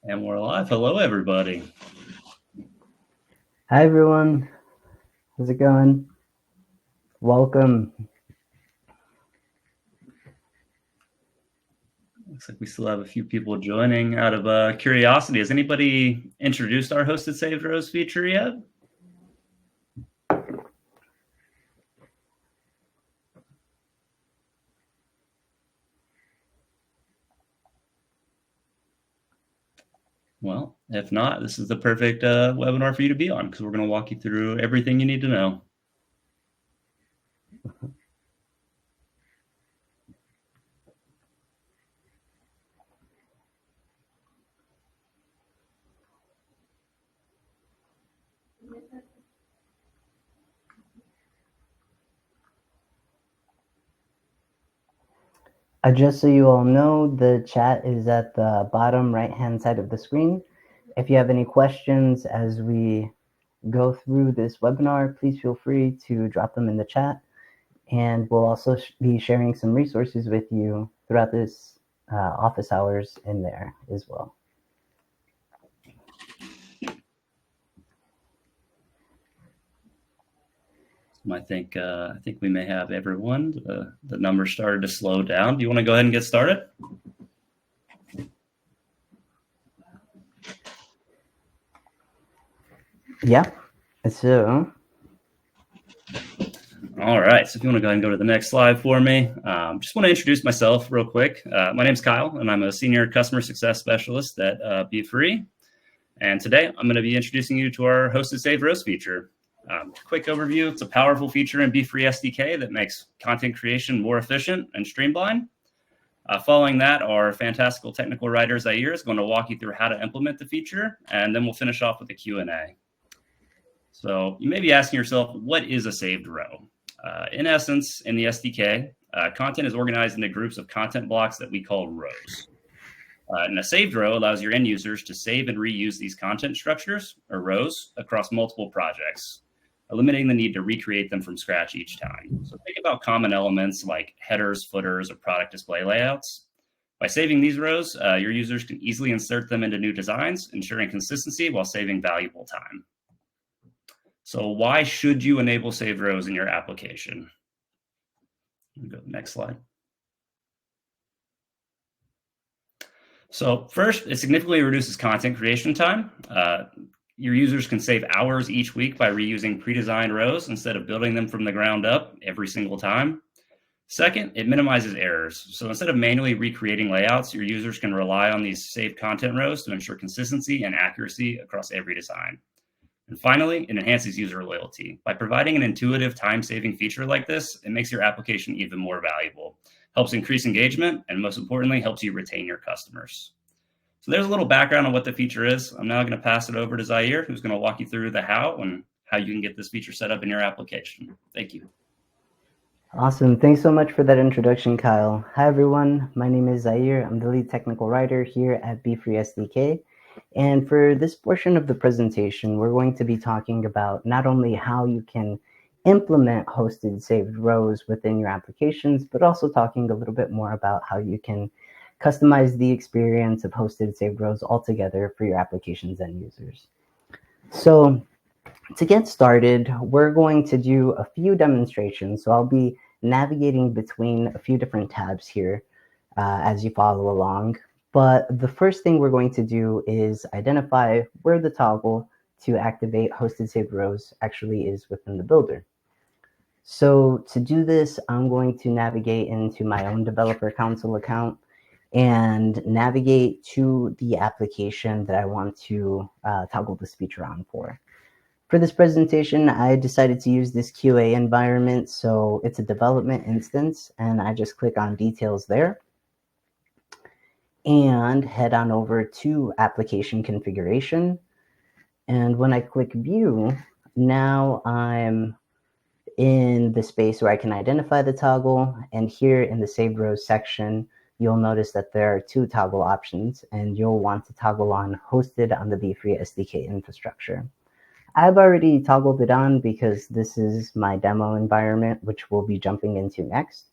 And we're live. Hello, everybody. Hi, everyone. How's it going? Welcome. Looks like we still have a few people joining. Out of curiosity, has anybody introduced our hosted saved rows feature yet? Well, if not, this is the perfect webinar for you to be on because we're going to walk you through everything you need to know. Just so you all know, the chat is at the bottom right-hand side of the screen. If you have any questions as we go through this webinar, please feel free to drop them in the chat. And we'll also be sharing some resources with you throughout this office hours in there as well. I think we may have everyone. The numbers started to slow down. Do you want to go ahead and get started? Yeah. So. All right. So if you want to go ahead and go to the next slide for me, just want to introduce myself real quick. My name's Kyle, and I'm a senior customer success specialist at Beefree. And today I'm going to be introducing you to our hosted saved rows feature. Quick overview, it's a powerful feature in Beefree SDK that makes content creation more efficient and streamlined. Following that, our fantastical technical writer Zaire is going to walk you through how to implement the feature, and then we'll finish off with a Q&A. So you may be asking yourself, what is a saved row? In essence, in the SDK, content is organized into groups of content blocks that we call rows. And a saved row allows your end users to save and reuse these content structures or rows across multiple projects, eliminating the need to recreate them from scratch each time. So think about common elements like headers, footers, or product display layouts. By saving these rows, your users can easily insert them into new designs, ensuring consistency while saving valuable time. So why should you enable saved rows in your application? Go to the next slide. So first, it significantly reduces content creation time. Your users can save hours each week by reusing pre-designed rows instead of building them from the ground up every single time. Second, it minimizes errors. So instead of manually recreating layouts, your users can rely on these saved content rows to ensure consistency and accuracy across every design. And finally, it enhances user loyalty. By providing an intuitive time-saving feature like this, it makes your application even more valuable, helps increase engagement, and most importantly, helps you retain your customers. So there's a little background on what the feature is. I'm now going to pass it over to Zaire, who's going to walk you through the how and how you can get this feature set up in your application. Thank you. Awesome. Thanks so much for that introduction, Kyle. Hi, everyone. My name is Zaire. I'm the lead technical writer here at Beefree SDK. And for this portion of the presentation, we're going to be talking about not only how you can implement hosted saved rows within your applications, but also talking a little bit more about how you can customize the experience of hosted saved rows altogether for your applications and users. So to get started, we're going to do a few demonstrations. So I'll be navigating between a few different tabs here as you follow along. But the first thing we're going to do is identify where the toggle to activate hosted saved rows actually is within the builder. So to do this, I'm going to navigate into my own developer console account and navigate to the application that I want to toggle this feature on for. For this presentation, I decided to use this QA environment. So it's a development instance, and I just click on details there and head on over to application configuration. And when I click view, now I'm in the space where I can identify the toggle. And here in the saved rows section, you'll notice that there are two toggle options, and you'll want to toggle on hosted on the Beefree SDK infrastructure. I've already toggled it on because this is my demo environment, which we'll be jumping into next.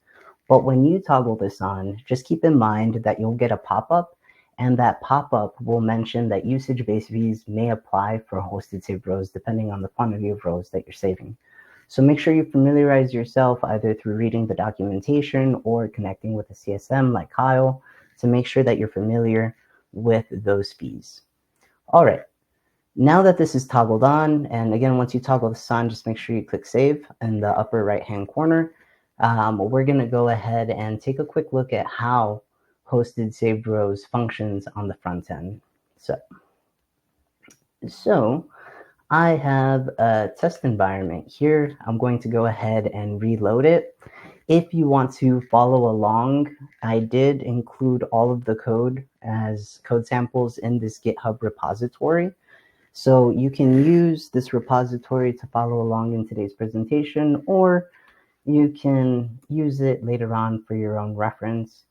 But when you toggle this on, just keep in mind that you'll get a pop-up And that pop-up will mention that usage-based fees may apply for hosted saved rows depending on the quantity of rows that you're saving. So make sure you familiarize yourself either through reading the documentation or connecting with a CSM like Kyle to make sure that you're familiar with those fees. All right, now that this is toggled on, and again, once you toggle this on, just make sure you click save in the upper right-hand corner. We're gonna go ahead and take a quick look at how hosted saved rows functions on the front end. So I have a test environment here. I'm going to go ahead and reload it. If you want to follow along, I did include all of the code as code samples in this GitHub repository. So you can use this repository to follow along in today's presentation, or you can use it later on for your own reference.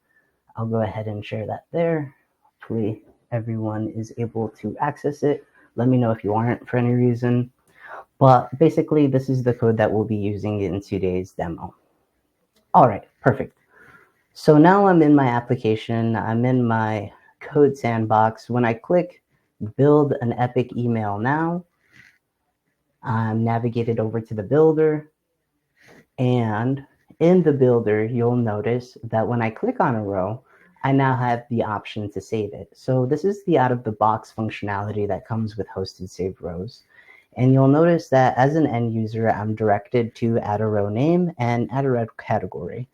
I'll go ahead and share that there. Hopefully everyone is able to access it. Let me know if you aren't for any reason. But basically, this is the code that we'll be using in today's demo. All right, perfect. So now I'm in my application. I'm in my code sandbox. When I click build an epic email now, I'm navigated over to the builder. And in the builder, you'll notice that when I click on a row, I now have the option to save it. So this is the out-of-the-box functionality that comes with hosted saved rows. And you'll notice that as an end user, I'm directed to add a row name and add a row category.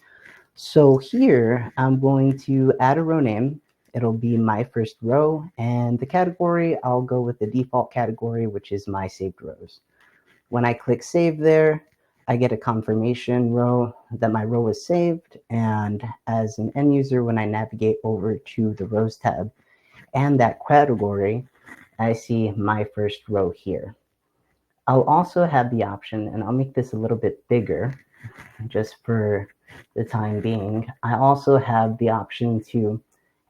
So here, I'm going to add a row name. It'll be my first row, and the category, I'll go with the default category, which is my saved rows. When I click save there, I get a confirmation row that my row is saved. And as an end user, when I navigate over to the rows tab and that category, I see my first row here. I'll also have the option, and I'll make this a little bit bigger just for the time being. I also have the option to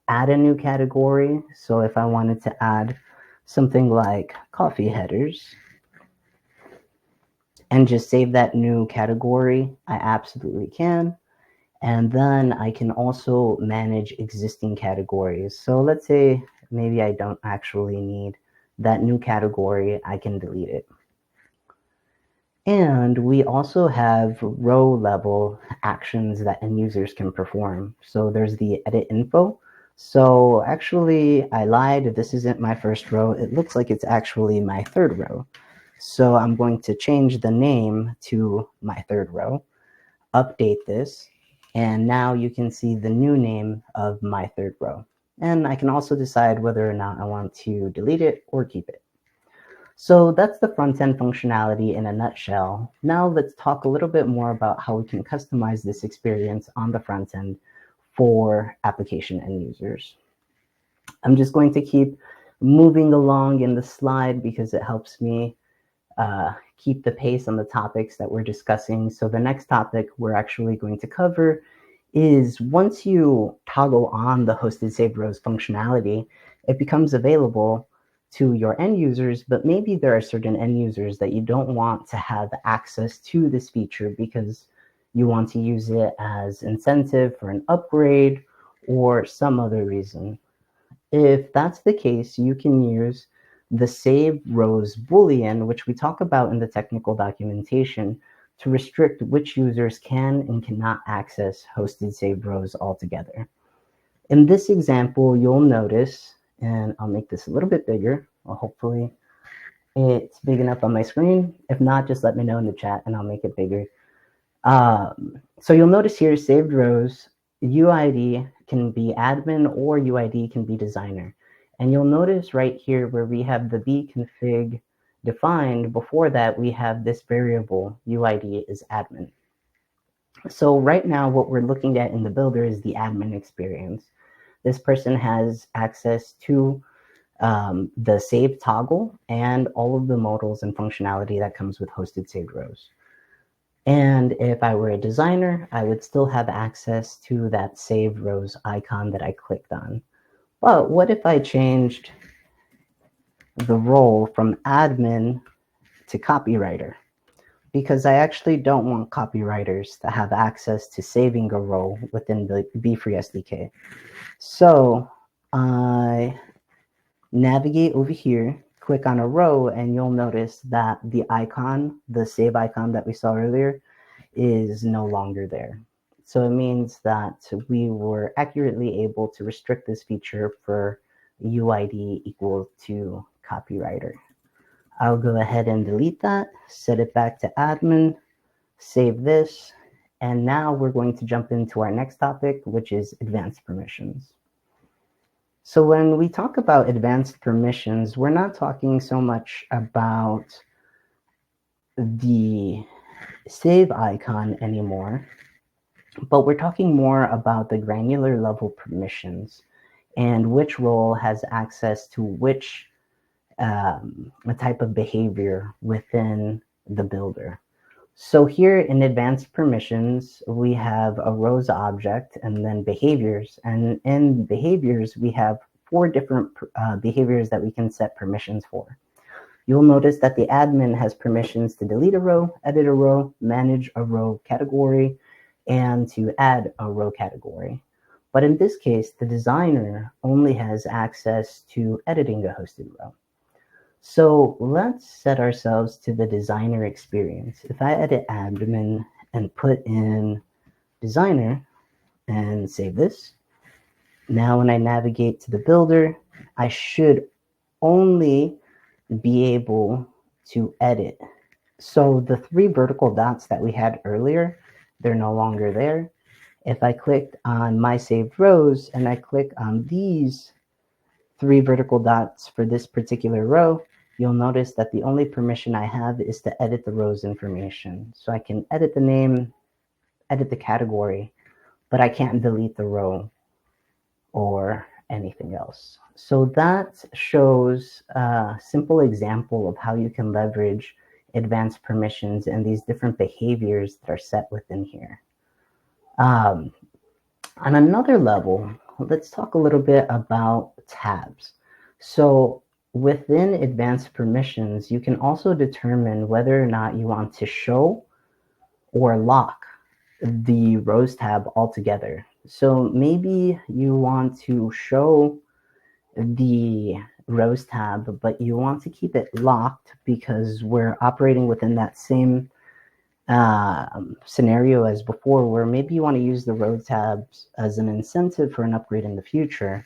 add a new category. So if I wanted to add something like coffee headers, and just save that new category, I absolutely can. And then I can also manage existing categories. So let's say maybe I don't actually need that new category, I can delete it. And we also have row level actions that end users can perform. So there's the edit info. So actually I lied, this isn't my first row. It looks like it's actually my third row. So I'm going to change the name to my third row, update this, and now you can see the new name of my third row. And I can also decide whether or not I want to delete it or keep it. So that's the front-end functionality in a nutshell. Now let's talk a little bit more about how we can customize this experience on the front end for application end users. I'm just going to keep moving along in the slide because it helps me keep the pace on the topics that we're discussing. So the next topic we're actually going to cover is once you toggle on the hosted saved rows functionality, it becomes available to your end users, but maybe there are certain end users that you don't want to have access to this feature because you want to use it as incentive for an upgrade or some other reason. If that's the case, you can use the save rows Boolean, which we talk about in the technical documentation, to restrict which users can and cannot access hosted saved rows altogether. In this example, you'll notice, and I'll make this a little bit bigger. Well, hopefully it's big enough on my screen. If not, just let me know in the chat and I'll make it bigger. So you'll notice here, saved rows, UID can be admin or UID can be designer. And you'll notice right here where we have the bconfig defined, before that we have this variable UID is admin. So right now what we're looking at in the builder is the admin experience. This person has access to the save toggle and all of the modals and functionality that comes with hosted saved rows. And if I were a designer, I would still have access to that save rows icon that I clicked on. But what if I changed the role from admin to copywriter? Because I actually don't want copywriters to have access to saving a role within the Beefree SDK. So I navigate over here, click on a row, and you'll notice that the icon, the save icon that we saw earlier, is no longer there. So it means that we were accurately able to restrict this feature for UID equal to copywriter. I'll go ahead and delete that, set it back to admin, save this, and now we're going to jump into our next topic, which is advanced permissions. So when we talk about advanced permissions, we're not talking so much about the save icon anymore, but we're talking more about the granular level permissions and which role has access to which type of behavior within the builder. So here in advanced permissions, we have a rows object and then behaviors. And in behaviors, we have 4 different behaviors that we can set permissions for. You'll notice that the admin has permissions to delete a row, edit a row, manage a row category, and to add a row category. But in this case, the designer only has access to editing a hosted row. So let's set ourselves to the designer experience. If I edit admin and put in designer and save this, now when I navigate to the builder, I should only be able to edit. So the 3 vertical dots that we had earlier, they're no longer there. If I clicked on my saved rows and I click on these 3 vertical dots for this particular row, you'll notice that the only permission I have is to edit the row's information. So I can edit the name, edit the category, but I can't delete the row or anything else. So that shows a simple example of how you can leverage advanced permissions and these different behaviors that are set within here. On another level, let's talk a little bit about tabs. So within advanced permissions, you can also determine whether or not you want to show or lock the rows tab altogether. So maybe you want to show the rows tab, but you want to keep it locked because we're operating within that same scenario as before, where maybe you want to use the row tabs as an incentive for an upgrade in the future.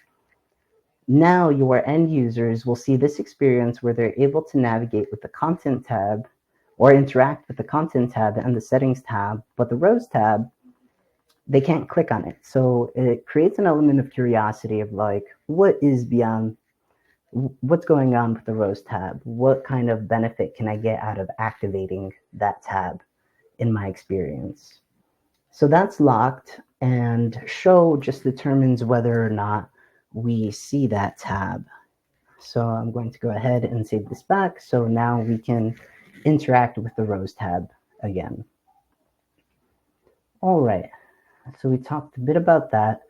Now your end users will see this experience where they're able to navigate with the content tab or interact with the content tab and the settings tab, but the rows tab, they can't click on it. So it creates an element of curiosity of like, what is beyond, what's going on with the rows tab? What kind of benefit can I get out of activating that tab in my experience? So that's locked, and show just determines whether or not we see that tab. So I'm going to go ahead and save this back. So now we can interact with the rows tab again. All right, so we talked a bit about that.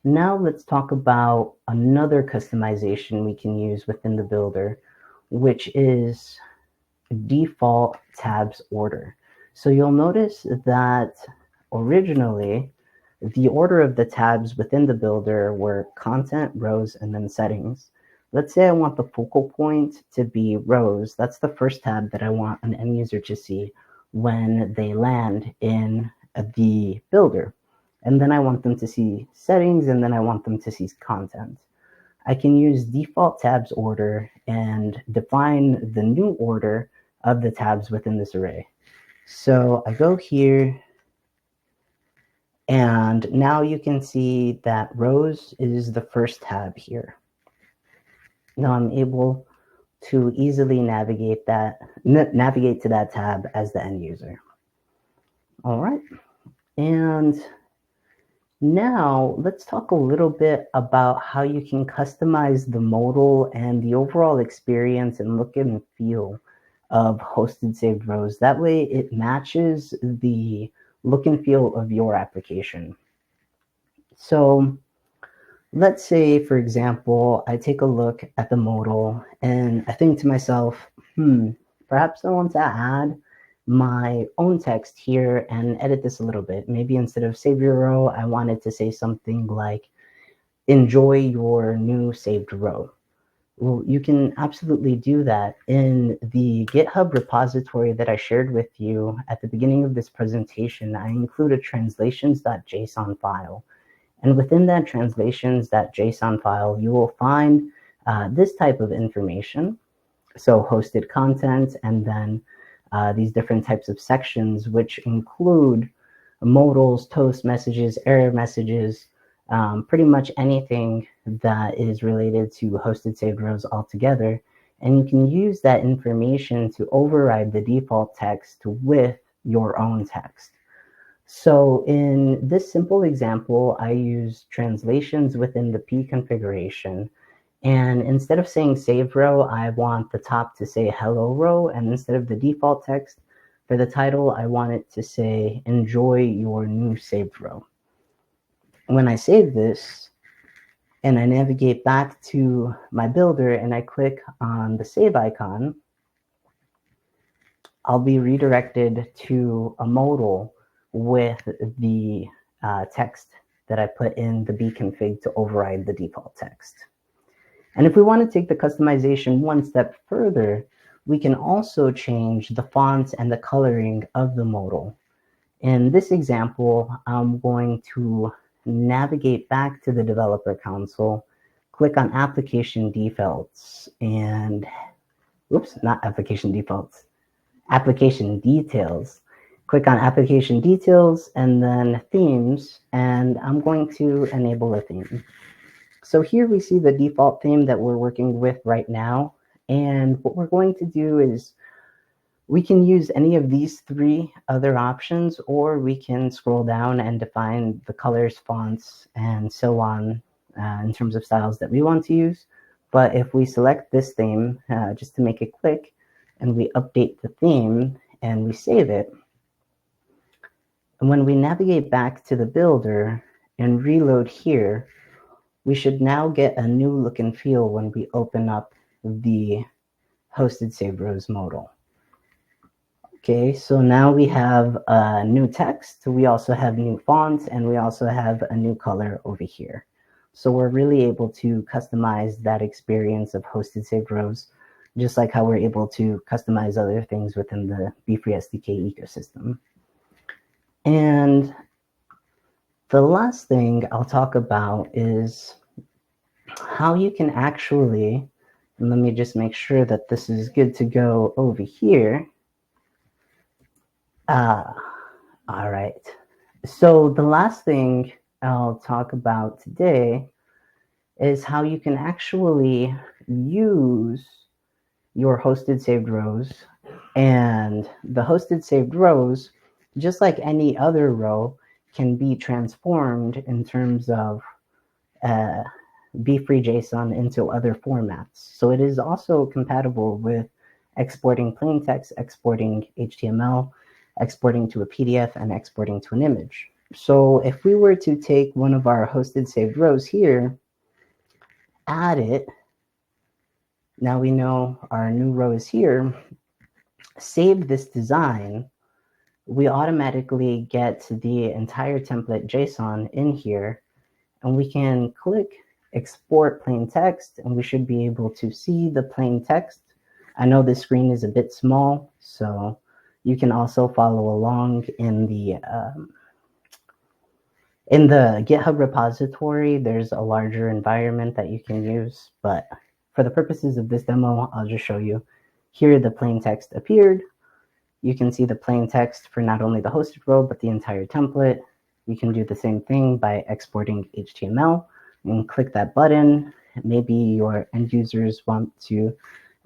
Now let's talk about another customization we can use within the builder, which is default tabs order. So you'll notice that originally the order of the tabs within the builder were content, rows, and then settings. Let's say I want the focal point to be rows. That's the first tab that I want an end user to see when they land in the builder. And then I want them to see settings, and then I want them to see content. I can use default tabs order and define the new order of the tabs within this array. So I go here, and now you can see that rows is the first tab here. Now I'm able to easily navigate to that tab as the end user. All right, and now let's talk a little bit about how you can customize the modal and the overall experience and look and feel of hosted saved rows. That way it matches the look and feel of your application. So let's say, for example, I take a look at the modal and I think to myself, perhaps I want to add my own text here and edit this a little bit. Maybe instead of save your row, I wanted to say something like, enjoy your new saved row. Well, you can absolutely do that in the GitHub repository that I shared with you at the beginning of this presentation. I include a translations.json file. And within that translations.json file, you will find this type of information. So hosted content, and then these different types of sections, which include modals, toast messages, error messages, pretty much anything that is related to hosted saved rows altogether. And you can use that information to override the default text with your own text. So in this simple example, I use translations within the P configuration. And instead of saying save row, I want the top to say hello row. And instead of the default text for the title, I want it to say enjoy your new saved row. When I save this and I navigate back to my builder and I click on the save icon, I'll be redirected to a modal with the text that I put in the bconfig to override the default text. And if we want to take the customization one step further, we can also change the font and the coloring of the modal. In this example, I'm going to navigate back to the developer console, click on application defaults, and oops, not application defaults, application details. Click on application details and then themes, and I'm going to enable a theme. So here we see the default theme that we're working with right now. And what we're going to do is we can use any of these three other options, or we can scroll down and define the colors, fonts, and so on in terms of styles that we want to use. But if we select this theme, just to make it quick, and we update the theme and we save it, and when we navigate back to the builder and reload here, we should now get a new look and feel when we open up the hosted saved rows modal. Okay, so now we have a new text, we also have new fonts, and we also have a new color over here. So we're really able to customize that experience of hosted saved rows, just like how we're able to customize other things within the Beefree SDK ecosystem. And the last thing I'll talk about is how you can actually, and let me just make sure that this is good to go over here. All right. So the last thing I'll talk about today is how you can actually use your hosted saved rows, and the hosted saved rows, just like any other row, can be transformed in terms of Beefree JSON into other formats. So it is also compatible with exporting plain text, exporting HTML, exporting to a PDF, and exporting to an image. So if we were to take one of our hosted saved rows here, add it, now we know our new row is here, save this design, we automatically get the entire template JSON in here, and we can click export plain text, and we should be able to see the plain text. I know this screen is a bit small, so you can also follow along in the GitHub repository. There's a larger environment that you can use, but for the purposes of this demo, I'll just show you. Here the plain text appeared. You can see the plain text for not only the hosted row, but the entire template. You can do the same thing by exporting HTML and click that button. Maybe your end users want to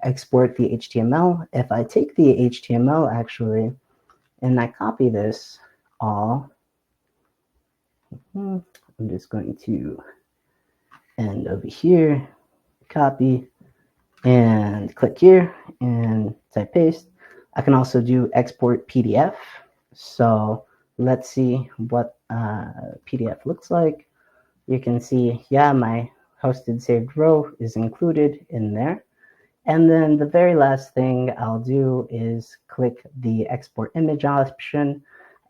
export the HTML. If I take the HTML actually, and I copy this all, I'm just going to end over here, copy, and click here and type paste. I can also do export PDF. So let's see what PDF looks like. You can see, yeah, my hosted saved row is included in there. And then the very last thing I'll do is click the export image option,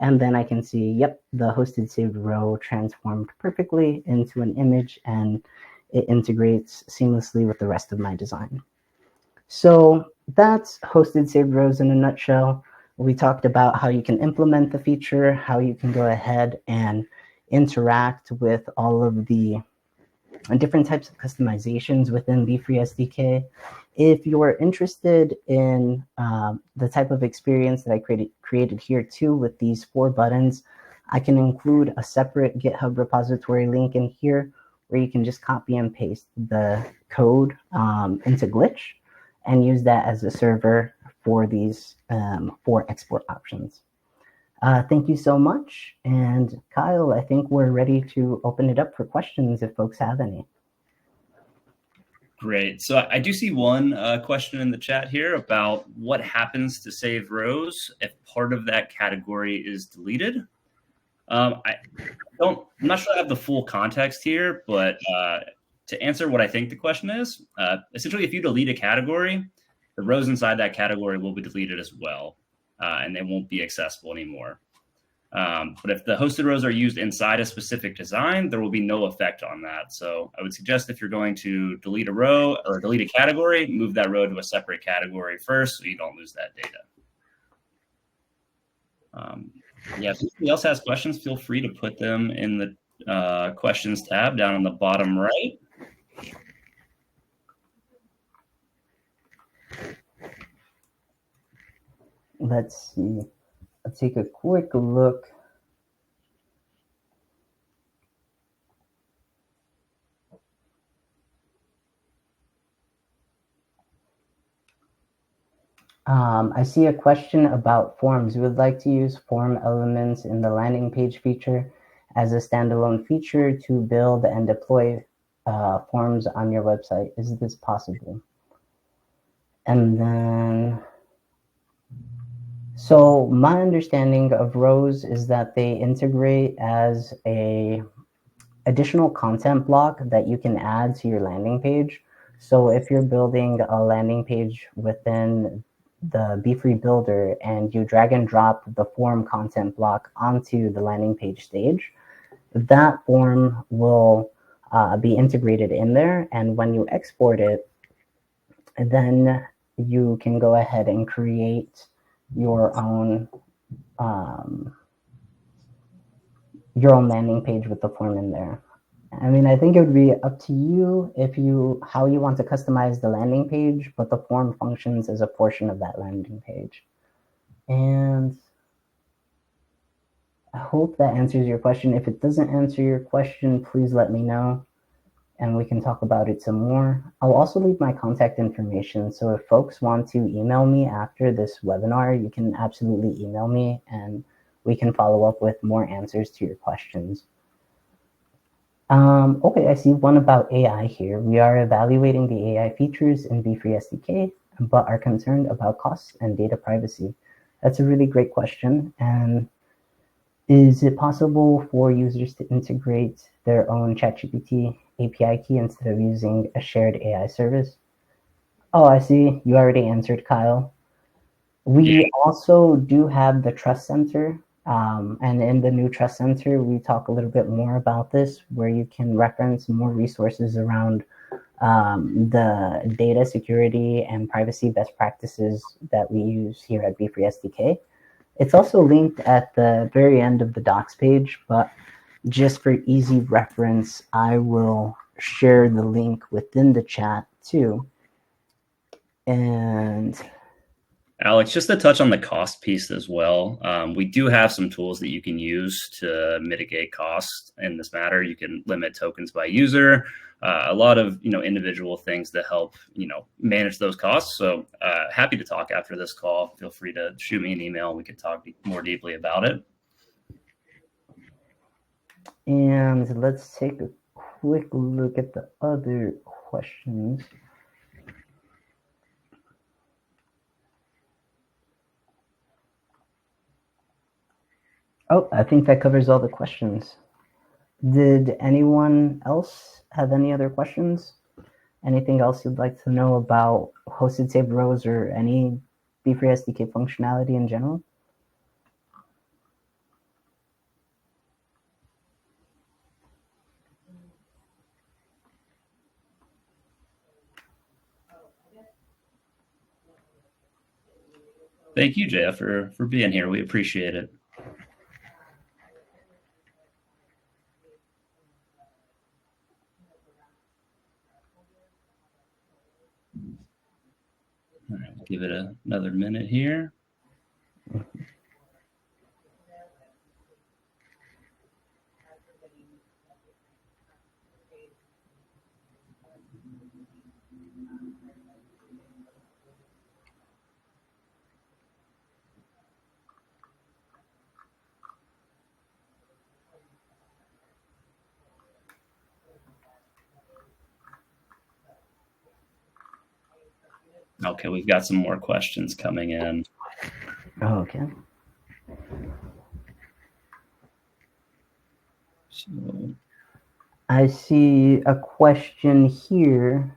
And then I can see, yep, the hosted saved row transformed perfectly into an image, and it integrates seamlessly with the rest of my design. So that's hosted saved rows in a nutshell. We talked about how you can implement the feature, how you can go ahead and interact with all of the different types of customizations within Beefree SDK. If you're interested in the type of experience that I created here too with these 4 buttons, I can include a separate GitHub repository link in here where you can just copy and paste the code into Glitch and use that as a server for these 4 export options. Thank you so much. And Kyle, I think we're ready to open it up for questions if folks have any. Great. So I do see one question in the chat here about what happens to save rows if part of that category is deleted. I'm not sure I have the full context here, but to answer what I think the question is, essentially, if you delete a category, the rows inside that category will be deleted as well, and they won't be accessible anymore. But if the hosted rows are used inside a specific design, there will be no effect on that. So I would suggest if you're going to delete a row or delete a category, move that row to a separate category first so you don't lose that data. Yeah, if anybody else has questions, feel free to put them in the questions tab down on the bottom right. Let's see. Let's take a quick look. I see a question about forms. We would like to use form elements in the landing page feature as a standalone feature to build and deploy forms on your website. Is this possible? And then, so my understanding of rows is that they integrate as a additional content block that you can add to your landing page. So if you're building a landing page within the Beefree builder and you drag and drop the form content block onto the landing page stage, that form will be integrated in there. And when you export it, then you can go ahead and create your own landing page with the form in there. I mean, I think it would be up to you how you want to customize the landing page, but the form functions as a portion of that landing page. And I hope that answers your question. If it doesn't answer your question, please let me know and we can talk about it some more. I'll also leave my contact information. So if folks want to email me after this webinar, you can absolutely email me and we can follow up with more answers to your questions. Okay, I see one about AI here. We are evaluating the AI features in Beefree SDK, but are concerned about costs and data privacy. That's a really great question. And is it possible for users to integrate their own ChatGPT API key instead of using a shared AI service? Oh, I see. You already answered, Kyle. We also do have the Trust Center. And in the new Trust Center, we talk a little bit more about this, where you can reference more resources around the data security and privacy best practices that we use here at Beefree SDK. It's also linked at the very end of the docs page, but just for easy reference, I will share the link within the chat too. And Alex, just to touch on the cost piece as well, we do have some tools that you can use to mitigate costs in this matter. You can limit tokens by user, a lot of individual things that help manage those costs. So happy to talk after this call. Feel free to shoot me an email and we could talk more deeply about it. And let's take a quick look at the other questions. Oh, I think that covers all the questions. Did anyone else have any other questions? Anything else you'd like to know about hosted saved rows or any Beefree SDK functionality in general? Thank you, Jeff, for being here. We appreciate it. All right, we'll give it another minute here. Okay, we've got some more questions coming in. Oh, okay. So, I see a question here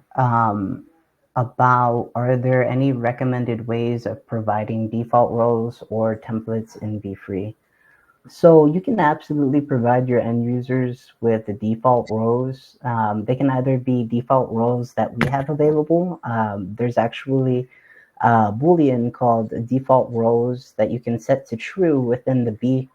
about, are there any recommended ways of providing default roles or templates in Beefree? So you can absolutely provide your end users with the default roles. They can either be default roles that we have available. There's actually a Boolean called default roles that you can set to true within the B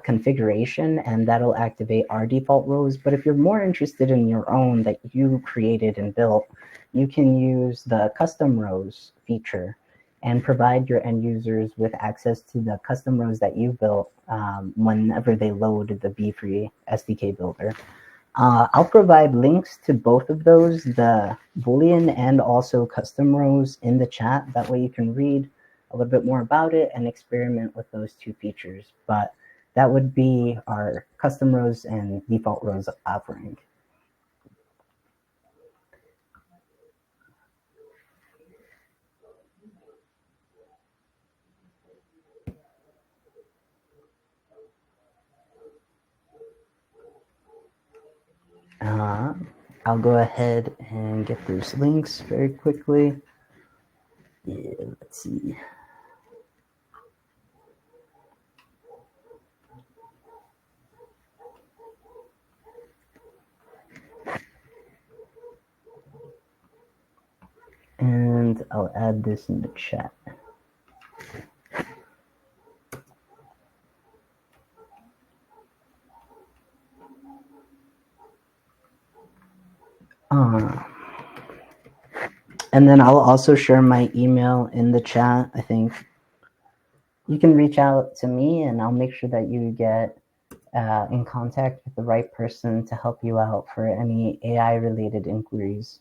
configuration, and that'll activate our default rows. But if you're more interested in your own that you created and built, you can use the custom rows feature and provide your end users with access to the custom rows that you built whenever they load the Beefree SDK builder. I'll provide links to both of those, the Boolean and also custom rows, in the chat. That way you can read a little bit more about it and experiment with those two features. But that would be our custom rows and default rows offering. I'll go ahead and get those links very quickly. Yeah, let's see. And I'll add this in the chat. And then I'll also share my email in the chat. I think you can reach out to me and I'll make sure that you get in contact with the right person to help you out for any AI related inquiries.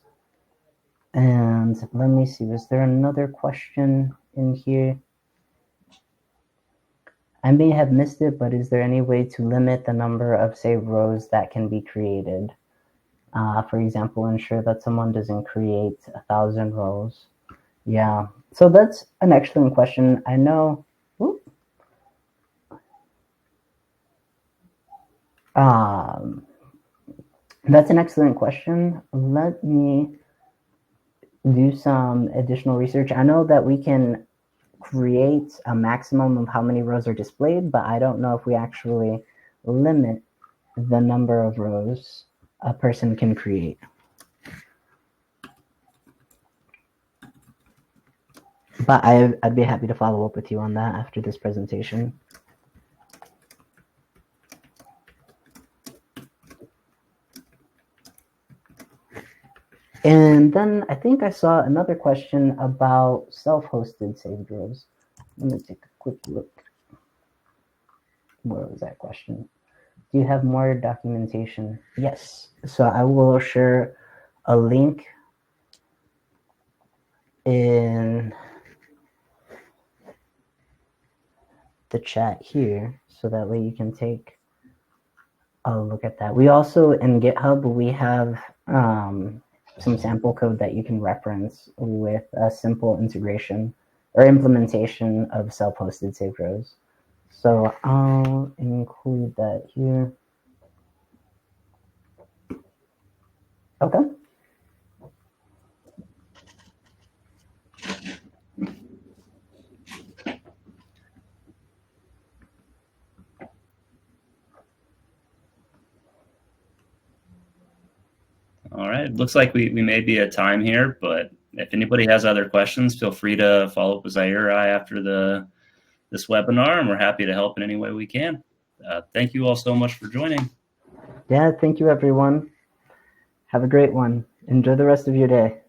And let me see, was there another question in here? I may have missed it, but is there any way to limit the number of, say, rows that can be created? For example, ensure that someone doesn't create 1,000 rows. Yeah, so that's an excellent question. I know. That's an excellent question. Let me do some additional research. I know that we can create a maximum of how many rows are displayed, but I don't know if we actually limit the number of rows a person can create. But I'd be happy to follow up with you on that after this presentation. And then I think I saw another question about self-hosted saved rows. Let me take a quick look. Where was that question? Do you have more documentation? Yes. So I will share a link in the chat here, so that way you can take a look at that. We also, in GitHub, we have some sample code that you can reference with a simple integration or implementation of self-hosted saved rows. So I'll include that here. Okay. All right, looks like we may be at time here, but if anybody has other questions, feel free to follow up with Zaire or I after this webinar, and we're happy to help in any way we can. Thank you all so much for joining. Yeah, thank you, everyone. Have a great one. Enjoy the rest of your day.